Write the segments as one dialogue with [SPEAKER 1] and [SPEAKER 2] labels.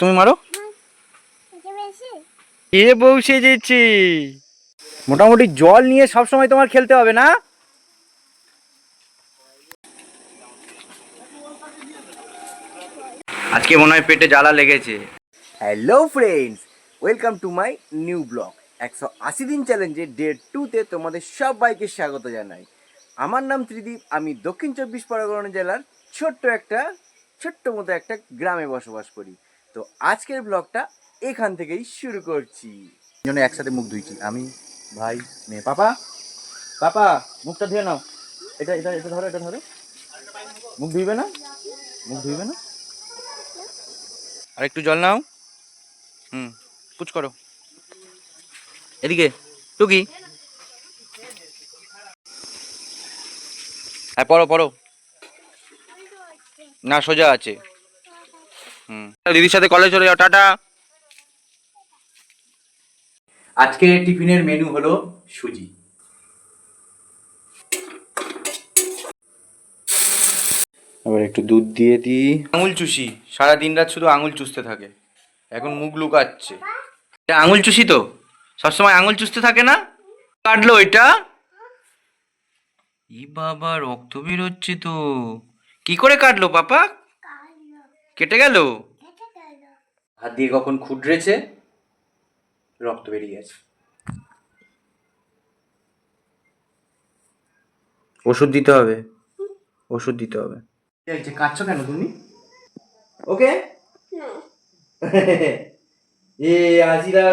[SPEAKER 1] তুমি মারো। এ বউ সেজেছে। মোটামুটি জল নিয়ে সবসময় তোমার খেলতে হবে না? আজকে মনে হয় পেটে জ্বালা লেগেছে। Hello friends, welcome to my new blog. 180 দিন চ্যালেঞ্জে ডে 2তে তোমাদের সবাইকে স্বাগত জানাই। আমার নাম ত্রিদীপ, আমি দক্ষিণ 24 পরগনা জেলার ছোট্ট মতো একটা গ্রামে বসবাস করি। তো আজকের ব্লগটা এখান থেকেই শুরু করছি। জন্য একসাথে মুখ ধুইছি, আমি, ভাই, মেয়ে। পাপা পাপা মুখটা ধুয়ে নাও। এটা এটা এটা ধরো, এটা ধরো। মুখ ধুইবে না? মুখ ধুইবে না? আর একটু জল নাও। পুচ করো এদিকে। টুকি, হ্যাঁ পড়ো পড়ো। না সোজা আছে। দিদির সাথে কলেজ চলে যাও, টাটা। আজকে টিফিনের মেনু হলো সুজি। এবার একটু দুধ দিয়ে দিই। আঙুল চুষি, সারা দিন রাত শুধু আঙুল চুষতে থাকে, এখন মুখ লুকাচ্ছে। এটা আঙুল চুষি তো, সবসময় আঙুল চুষতে থাকে না? কাটলো এটা? ই বাবা, রক্ত বেরোচ্ছে তো। কি করে কাটলো পাপা? কেটে গেল? হাত দিয়ে কখন খুঁড়েছে, রক্ত বেরিয়ে গেছে। ওষুধ দিতে হবে, ওষুধ দিতে হবে। কাটছো কেন তুমি? ওকে এ আজিরা।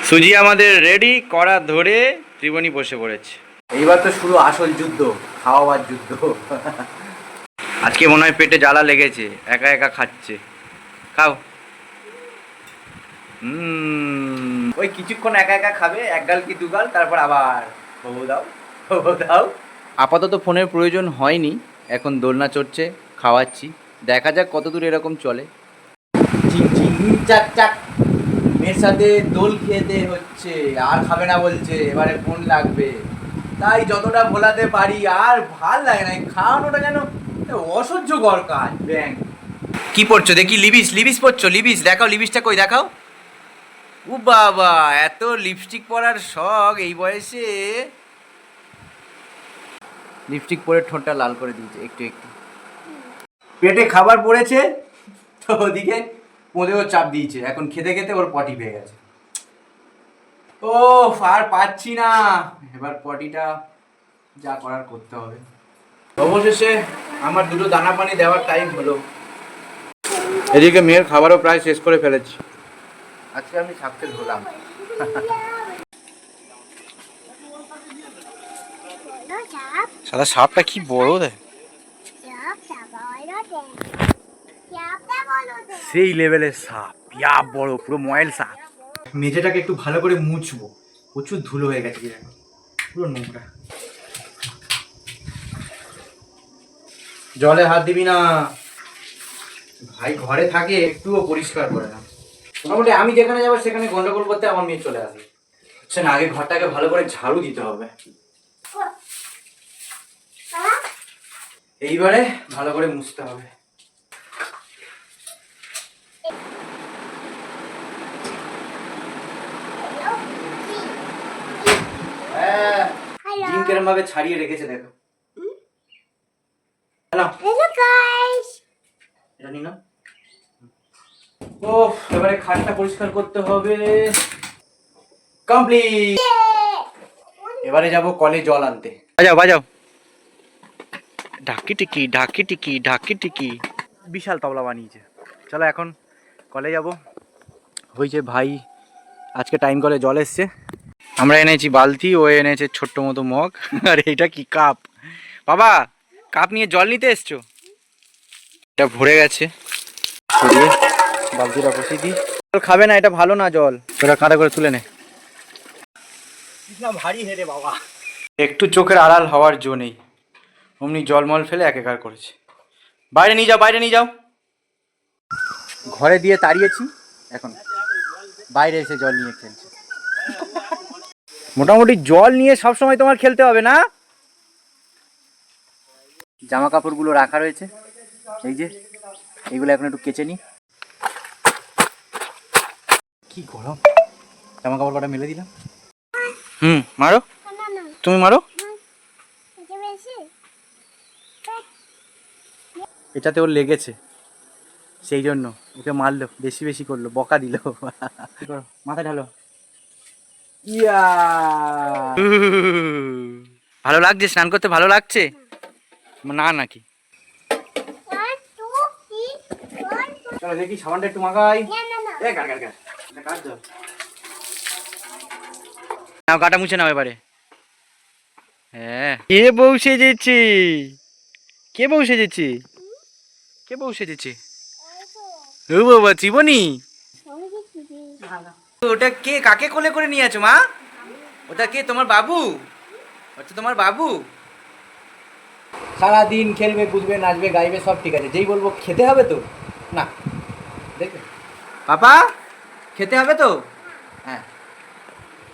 [SPEAKER 1] সুজি আমাদের রেডি, কড়া ধরে ত্রিবণী বসে পড়েছে। এইবার তো শুরু আসল যুদ্ধ, খাওয়াবার যুদ্ধ। আজকে মনে হয় পেটে জ্বালা লেগেছে, একা একা খাচ্ছে। খাও। ওই কিছুক্ষণ একা একা খাবে, এক গাল কি দু গাল, তারপর আবার বউ দাও, বউ দাও। আপাতত ফোনের প্রয়োজন হয়নি, এখন দোলনা চড়ছে, খাওয়াচ্ছি। দেখা যাক কতদূর এরকম চলে। চিং চিং চাক চাক, মেয়ের সাথে দোল খেতে হচ্ছে, আর খাবে না বলছে, এবারে ফোন লাগবে। তাই যতটা ভোলাতে পারি, আর ভাল লাগে না, খাওয়ানোটা যেন অসহ্যকর কাজ। ব্যাং কি পড়ছো দেখি? লিবিস, লিবিস পড়ছো? লিবিস দেখাও, লিবিসটা কই দেখাও। ও বাবা, এত লিপস্টিক পরার শখ এই বয়সে? লিপস্টিক পরে ঠোঁটটা লাল করে দিয়েছে একটু একটু। পেটে খাবার পড়েছে তো ওদিকে পোঁদেও চাপ দিয়েছে, এখন খেতে খেতে ওর পটি পেয়ে গেছে। ও আর পাচ্ছি না, এবার পটিটা যা করার করতে হবে। অবশেষে আমার দুটো দানা পানি দেওয়ার টাইম হলো। এদিকে মেয়ের খাবারও প্রায় শেষ করে ফেলেছি। আজকে আমি সাকসেস হলাম। সাদা সাপটা কি বড় দেয়, সেই লেভেলের সাপ, ইয়া বড়, পুরো ময়েল সাপ। মেঝেটাকে একটু ভালো করে মুছবো, প্রচুর ধুলো হয়ে গেছে, পুরো নোংরা। জলে হাত দিবি না ভাই, ঘরে থাকে, একটুও পরিষ্কার করে না। মোটামুটি আমি যেখানে যাবো সেখানে গন্ডগোল করতে আমার মেয়ে চলে আসে। হচ্ছে না, আগে ঘরটাকে ভালো করে ঝাড়ু দিতে হবে। এইবারে ভালো করে মুছতে হবে। ডিম কেরম ভাবে ছাড়িয়ে রেখেছে দেখো। ও এবারে খাটটা পরিষ্কার করতে হবে। কমপ্লিট। এবারে যাব কলে জল আনতে। বাজাও বাজাও, ঢাকি টিকি ঢাকি টিকি ঢাকি টিকি। বিশাল তবলা বানিয়েছে। চলো এখন কলে যাব। হয়েছে ভাই, আজকে টাইম কলে জল এসছে। আমরা এনেছি বালতি, ও এনেছে ছোট্ট মতো মগ। আর এইটা কি কাপ? বাবা কাপ নিয়ে জল নিতে এসছো? এটা ভরে গেছে, সরিয়ে বালতিটা বসিয়ে দিই। জল খাবে না, এটা ভালো না জল। ওটা কাঁদা করে তুলে নে। ভারী হেরে বাবা, একটু চোখের আড়াল হওয়ার জো নেই, অমনি জলমল ফেলে একাকার করেছে। বাইরে নিয়ে যাও, বাইরে নিয়ে যাও। ঘরে দিয়ে তাড়িয়েছি, এখন বাইরে এসে জল নিয়ে খেলছে। মোটামুটি জল নিয়ে সবসময় তোমার খেলতে হবে না? জামা কাপড়গুলো রাখা রয়েছে, এই যে এইগুলো এখন একটু কেচে নি। কি গরম, জামা কাপড় কটা মেলে দিলাম। মারো, তুমি মারো। এটাতে ওর লেগেছে, সেই জন্য ওকে মারলো, বেশি বেশি করলো, বকা দিল। মাথা ঢালো। ইয়া, ভালো লাগছে? স্নান করতে ভালো লাগছে না নাকি? চলো দেখি সাবানটা একটু মাখাই। নাও গাটা মুছে নাও এবারে। হ্যাঁ, কে বউ সেজেছে? কে বউ সেজেছে? কে বউ সেজেছে? ও বাবা, জীবনী। ওটা কে? কাকে কোলে করে নিয়ে আছো মা? ওটা কে? তোমার বাবু? ওটা তোমার বাবু? সারাদিন খেলবে, বুঝবে, নাচবে, গাইবে, সব ঠিক আছে, যেই বলবো খেতে হবে তো না, দেখবে পাপা খেতে হবে তো, হ্যাঁ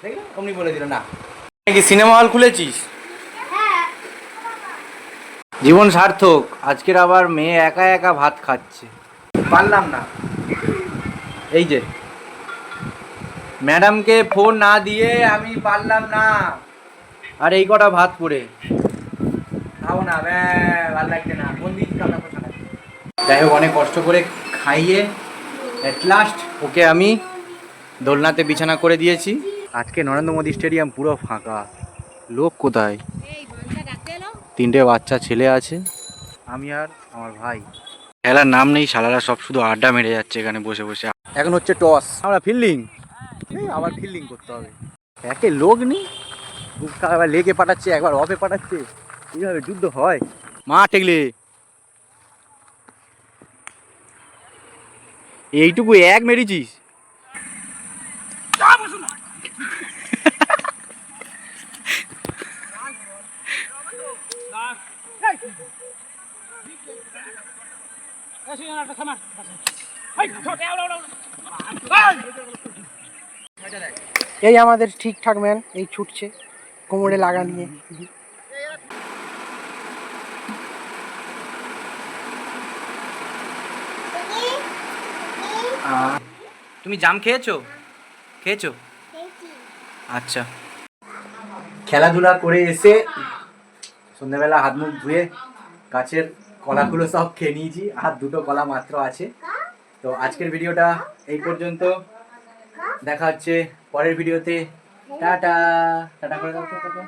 [SPEAKER 1] দেখলে অমনি বলে দিল না। নাকি সিনেমা হল খুলেছিস? জীবন সার্থক। আজকের আবার মেয়ে একা একা ভাত খাচ্ছে, পারলাম না। এই যে ম্যাডামকে ফোন না দিয়ে আমি পারলাম না। আর এই কটা ভাত পড়ে খাও না, ভালো লাগছে না, ফোন দিয়েছি তো আপনার কথা। যাই হোক, অনেক কষ্ট করে খাইয়ে এট লাস্ট ওকে আমি দোলনাতে বিছানা করে দিয়েছি। আজকে নরেন্দ্র মোদী স্টেডিয়াম পুরো ফাঁকা, লোক কোথায়? তিনটে বাচ্চা ছেলে আছে, আমি আর আমার ভাই। খেলার নাম নেই, শালারা সব শুধু আড্ডা মেরে যাচ্ছে এখানে বসে বসে। এখন হচ্ছে টস, আমরা ফিল্ডিং, আবার ফিল্ডিং করতে হবে। একে লোক নেই, একবার লেগে পাঠাচ্ছে, একবার অফে পাঠাচ্ছে, এইভাবে যুদ্ধ হয়। মা টেকলে এইটুকু এক মেরেছিস।
[SPEAKER 2] এই আমাদের ঠিকঠাক ম্যান, এই ছুটছে কোমরে লাগা নিয়ে।
[SPEAKER 1] তুমি জাম খেয়েছো? খেয়েছো? আচ্ছা। খেলাধুলা করে এসে সন্ধ্যাবেলা হাত মুখ ধুয়ে গাছের কলাগুলো সব খেয়ে নিয়েছি, আর দুটো কলা মাত্র আছে। তো আজকের ভিডিওটা এই পর্যন্ত, দেখা হচ্ছে পরের ভিডিওতে। টাটা। টাটা করে দাও তো।